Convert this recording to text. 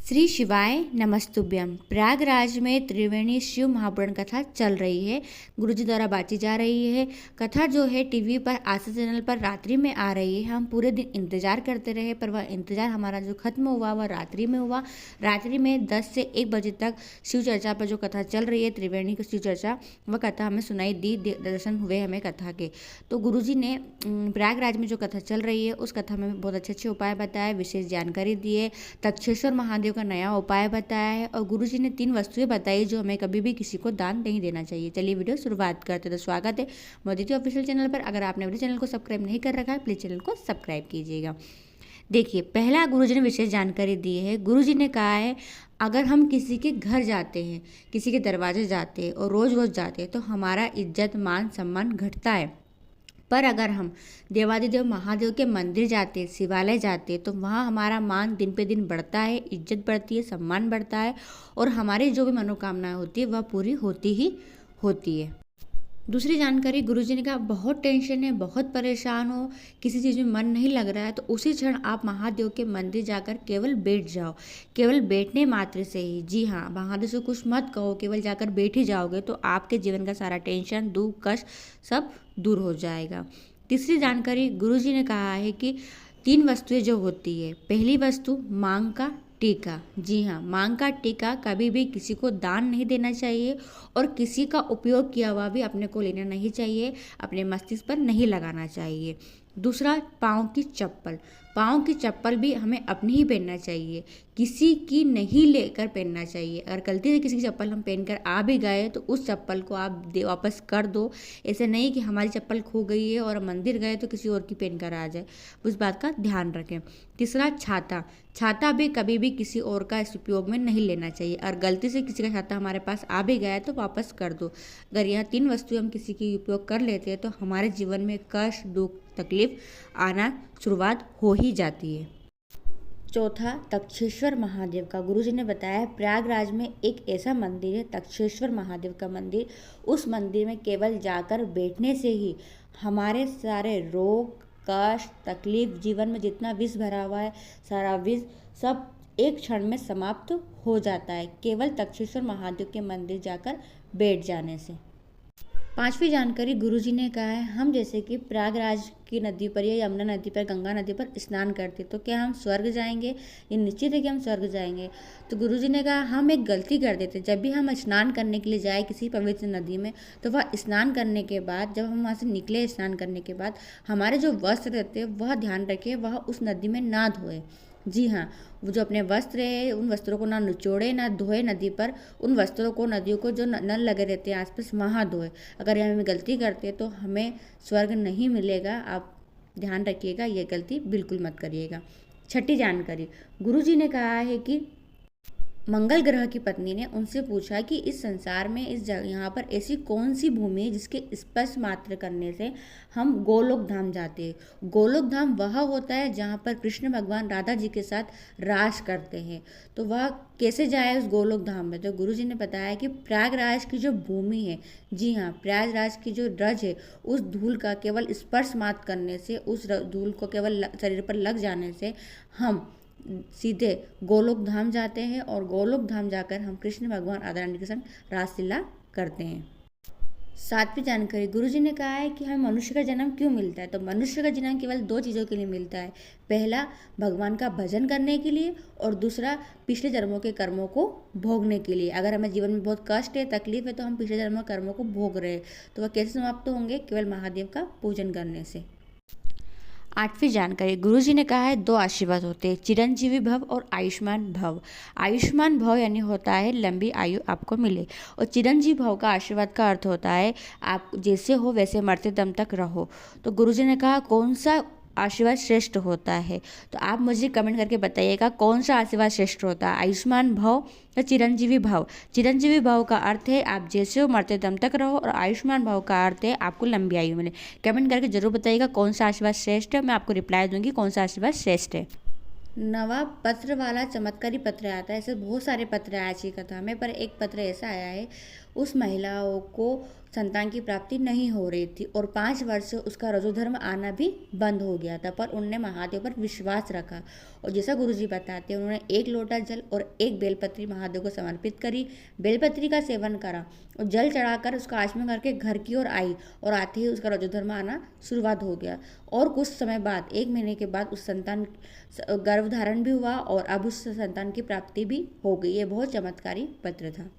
श्री शिवाय नमस्तुभ्यम। प्रयागराज में त्रिवेणी शिव महापुराण कथा चल रही है, गुरुजी द्वारा बांटी जा रही है। कथा जो है टीवी पर आस्था चैनल पर रात्रि में आ रही है। हम पूरे दिन इंतजार करते रहे, पर वह इंतजार हमारा जो खत्म हुआ वह रात्रि में हुआ। रात्रि में 10 से 1 बजे तक शिव चर्चा पर जो कथा चल रही है, त्रिवेणी की शिव चर्चा, वह कथा हमें सुनाई दी, दर्शन हुए हमें कथा के। तो गुरुजी ने प्रयागराज में जो कथा चल रही है उस कथा में बहुत अच्छे उपाय बताए, विशेष जानकारी दी है। तक्षेश्वर महादेव का नया उपाय बताया है और गुरुजी ने 3 वस्तुएं बताई जो हमें कभी भी किसी को दान नहीं देना चाहिए। चलिए वीडियो शुरुआत करते। तो स्वागत है मोदी ऑफिशियल चैनल पर। अगर आपने मेरे चैनल को सब्सक्राइब नहीं कर रखा है प्लीज चैनल को सब्सक्राइब कीजिएगा। देखिए, पहला गुरुजी ने विशेष जानकारी दी है। गुरुजी ने कहा है, अगर हम किसी के घर जाते हैं, किसी के दरवाजे जाते हैं और रोज रोज जाते हैं तो हमारा इज्जत मान सम्मान घटता है। पर अगर हम देवादिदेव महादेव के मंदिर जाते, शिवालय जाते, तो वहाँ हमारा मान दिन पे दिन बढ़ता है, इज्जत बढ़ती है, सम्मान बढ़ता है और हमारी जो भी मनोकामनाएं होती है वह पूरी होती ही होती है। दूसरी जानकारी, गुरुजी ने कहा, बहुत टेंशन है, बहुत परेशान हो, किसी चीज़ में मन नहीं लग रहा है तो उसी क्षण आप महादेव के मंदिर जाकर केवल बैठ जाओ। केवल बैठने मात्र से ही, जी हाँ, महादेव से कुछ मत कहो, केवल जाकर बैठ ही जाओगे तो आपके जीवन का सारा टेंशन, दुख, कष्ट सब दूर हो जाएगा। तीसरी जानकारी, गुरुजी ने कहा है कि 3 वस्तुएं जो होती है, पहली वस्तु मांग का टीका। जी हाँ, मांग का टीका कभी भी किसी को दान नहीं देना चाहिए और किसी का उपयोग किया हुआ भी अपने को लेना नहीं चाहिए, अपने मस्तिष्क पर नहीं लगाना चाहिए। दूसरा, पाँव की चप्पल। पाँव की चप्पल भी हमें अपनी ही पहनना चाहिए, किसी की नहीं लेकर पहनना चाहिए। अगर गलती से किसी की चप्पल हम पहनकर आ भी गए तो उस चप्पल को आप वापस कर दो। ऐसे नहीं कि हमारी चप्पल खो गई है और हम मंदिर गए तो किसी और की पहन कर आ जाए, उस बात का ध्यान रखें। तीसरा, छाता। छाता भी कभी भी किसी और का इस उपयोग में नहीं लेना चाहिए और गलती से किसी का छाता हमारे पास आ भी गया है तो वापस कर दो। अगर यह 3 वस्तुएं हम किसी की उपयोग कर लेते हैं तो हमारे जीवन में कष्ट, दुख, तकलीफ आना शुरुआत हो ही जाती है। चौथा, तक्षेश्वर महादेव का। गुरुजी ने बताया, प्रयागराज में एक ऐसा मंदिर है, तक्षेश्वर महादेव का मंदिर। उस मंदिर में केवल जाकर बैठने से ही हमारे सारे रोग, कष्ट, तकलीफ, जीवन में जितना विष भरा हुआ है सारा विष सब एक क्षण में समाप्त हो जाता है, केवल तक्षेश्वर महादेव के मंदिर जाकर बैठ जाने से। 5वीं जानकारी, गुरुजी ने कहा है, हम जैसे कि प्रयागराज की नदी पर या यमुना नदी पर, गंगा नदी पर स्नान करते तो क्या हम स्वर्ग जाएंगे? ये निश्चित है कि हम स्वर्ग जाएंगे। तो गुरुजी ने कहा, हम एक गलती कर देते, जब भी हम स्नान करने के लिए जाए किसी पवित्र नदी में तो वह स्नान करने के बाद, जब हम वहाँ से निकले स्नान करने के बाद, हमारे जो वस्त्र रहते हैं वह ध्यान रखें वह उस नदी में ना धोए। जी हाँ, वो जो अपने वस्त्र है उन वस्त्रों को ना निचोड़े ना धोए नदी पर, उन वस्त्रों को, नदियों को जो नल लगे रहते हैं आसपास वहाँ धोए। अगर ये हम गलती करते हैं तो हमें स्वर्ग नहीं मिलेगा, आप ध्यान रखिएगा, ये गलती बिल्कुल मत करिएगा। 6ठी जानकारी, गुरुजी ने कहा है कि मंगल ग्रह की पत्नी ने उनसे पूछा कि इस संसार में, इस जगह, यहाँ पर ऐसी कौन सी भूमि है जिसके स्पर्श मात्र करने से हम गोलोक धाम जाते हैं। गोलोक धाम वह होता है जहाँ पर कृष्ण भगवान राधा जी के साथ रास करते हैं। तो वह कैसे जाए उस गोलोक धाम में? तो गुरुजी ने बताया कि प्रयागराज की जो भूमि है, जी हाँ, प्रयागराज की जो रज है, उस धूल का केवल स्पर्श मात्र करने से, उस धूल को केवल शरीर पर लग जाने से हम सीधे गोलोक धाम जाते हैं और गोलोक धाम जाकर हम कृष्ण भगवान राधा रानी के संग रासलीला करते हैं। 7वीं जानकारी, गुरुजी ने कहा है कि हमें मनुष्य का जन्म क्यों मिलता है। तो मनुष्य का जन्म केवल 2 चीज़ों के लिए मिलता है। पहला, भगवान का भजन करने के लिए और दूसरा, पिछले जन्मों के कर्मों को भोगने के लिए। अगर हमें जीवन में बहुत कष्ट है, तकलीफ है तो हम पिछले जन्मों के कर्मों को भोग रहे हैं, तो वह कैसे समाप्त होंगे? केवल महादेव का पूजन करने से। 8वीं जानकारी, गुरुजी ने कहा है 2 आशीर्वाद होते हैं, चिरंजीवी भव और आयुष्मान भव। आयुष्मान भव यानी होता है लंबी आयु आपको मिले और चिरंजीवी भव का आशीर्वाद का अर्थ होता है आप जैसे हो वैसे मरते दम तक रहो। तो गुरुजी ने कहा, कौन सा आशीर्वाद श्रेष्ठ होता है? तो आप मुझे कमेंट करके बताइएगा कौन सा आशीर्वाद श्रेष्ठ होता है, आयुष्मान भव या चिरंजीवी भव। चिरंजीवी भव का अर्थ है आप जैसे हो मरते दम तक रहो और आयुष्मान भव का अर्थ है आपको लंबी आयु मिले। कमेंट करके जरूर बताइएगा कौन सा आशीर्वाद श्रेष्ठ है, मैं आपको रिप्लाई दूंगी कौन सा आशीर्वाद श्रेष्ठ है। 9वां, पत्र वाला चमत्कारी पत्र आता है। ऐसे बहुत सारे पत्र आए अच्छी कथा में, पर एक पत्र ऐसा आया है, उस महिलाओं को संतान की प्राप्ति नहीं हो रही थी और 5 वर्ष से उसका रजोधर्म आना भी बंद हो गया था, पर उनने महादेव पर विश्वास रखा और जैसा गुरुजी बताते हैं, उन्होंने 1 लोटा जल और 1 बेलपत्री महादेव को समर्पित करी, बेलपत्री का सेवन करा और जल चढ़ाकर उसका आचमन करके घर की ओर आई और आते ही उसका रजोधर्म आना शुरुआत हो गया और कुछ समय बाद 1 महीने के बाद उस संतान गर्भधारण भी हुआ और अब उस संतान की प्राप्ति भी हो गई। ये बहुत चमत्कारी पत्र था।